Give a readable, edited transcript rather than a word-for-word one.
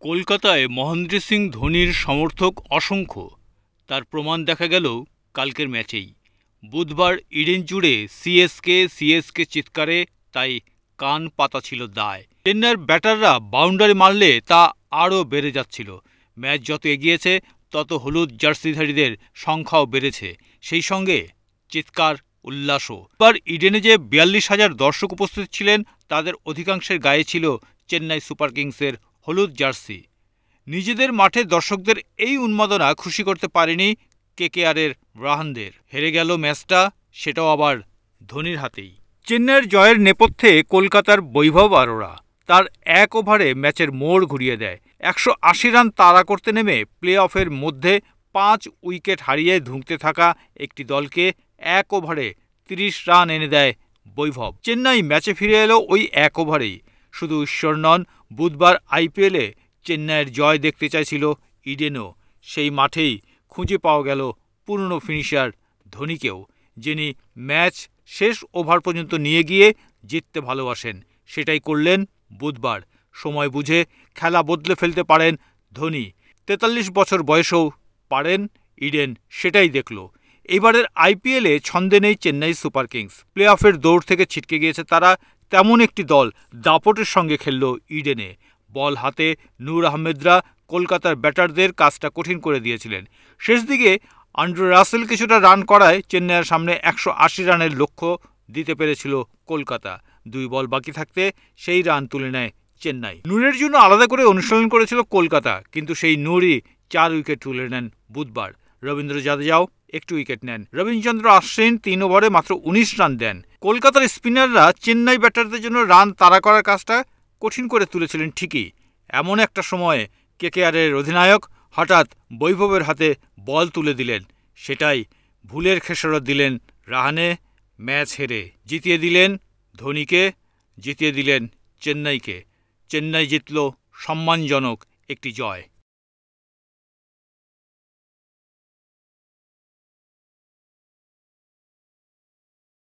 কলকাতায় মহেন্দ্র সিং ধোনির সমর্থক অসংখ্য। তার প্রমাণ দেখা গেল কালকের ম্যাচেই। বুধবার ইডেন জুড়ে সিএসকে চিৎকারে তাই কান পাতা ছিল দায়। চেন্নাইয়ের ব্যাটাররা বাউন্ডারি মারলে তা আরও বেড়ে যাচ্ছিল। ম্যাচ যত এগিয়েছে তত হলুদ জার্সিধারীদের সংখ্যাও বেড়েছে, সেই সঙ্গে চিৎকার উল্লাসও। এবার ইডেনে যে ৪২,০০০ দর্শক উপস্থিত ছিলেন তাদের অধিকাংশের গায়ে ছিল চেন্নাই সুপার কিংসের হলুদ জার্সি। নিজেদের মাঠে দর্শকদের এই উন্মাদনা খুশি করতে পারেনি কেকেআরের ব্রাহানদের। হেরে গেল ম্যাচটা, সেটাও আবার ধোনির হাতেই। চেন্নাইয়ের জয়ের নেপথ্যে কলকাতার বৈভব আরোরা। তার এক ওভারে ম্যাচের মোড় ঘুরিয়ে দেয়। ১৮০ রান তাড়া করতে নেমে প্লে অফের মধ্যে ৫ উইকেট হারিয়ে ধুঁকতে থাকা একটি দলকে এক ওভারে ৩০ রান এনে দেয় বৈভব। চেন্নাই ম্যাচে ফিরে এলো ওই এক ওভারেই। শুধু ঈশ্বর নন, বুধবার আইপিএলে চেন্নাইয়ের জয় দেখতে চাইছিল ইডেনও। সেই মাঠেই খুঁজে পাওয়া গেল পুরনো ফিনিশার ধোনিকেও, যিনি ম্যাচ শেষ ওভার পর্যন্ত নিয়ে গিয়ে জিততে ভালোবাসেন। সেটাই করলেন বুধবার। সময় বুঝে খেলা বদলে ফেলতে পারেন ধোনি। ৪৩ বছর বয়সেও পারেন ইডেন, সেটাই দেখল। এবারের আইপিএলে ছন্দে নেই চেন্নাই সুপার কিংস। প্লে অফের দৌড় থেকে ছিটকে গিয়েছে তারা। তেমন একটি দল দাপটের সঙ্গে খেলল ইডেনে। বল হাতে নূর আহমেদরা কলকাতার ব্যাটারদের কাজটা কঠিন করে দিয়েছিলেন। শেষ দিকে আন্দ্রে রাসেল কিছুটা রান করায় চেন্নাইয়ের সামনে ১৮০ রানের লক্ষ্য দিতে পেরেছিল কলকাতা। ২ বল বাকি থাকতে সেই রান তুলে নেয় চেন্নাই। নূরের জন্য আলাদা করে অনুশীলন করেছিল কলকাতা, কিন্তু সেই নূরই ৪ উইকেট তুলে নেন বুধবার। রবীন্দ্র জাদেজাও একটু উইকেট নেন। রবীন্দ্রচন্দ্র অশ্বিন ৩ ওভারে মাত্র ১৯ রান দেন। কলকাতার স্পিনাররা চেন্নাই ব্যাটারদের জন্য রান তাড়া করার কাজটা কঠিন করে তুলেছিলেন ঠিকই। এমন একটা সময়ে কেকেআরের অধিনায়ক হঠাৎ বৈভবের হাতে বল তুলে দিলেন। সেটাই ভুলের খেসারত দিলেন রাহানে। ম্যাচ হেরে জিতিয়ে দিলেন ধোনিকে, জিতিয়ে দিলেন চেন্নাইকে। চেন্নাই জিতল সম্মানজনক একটি জয়।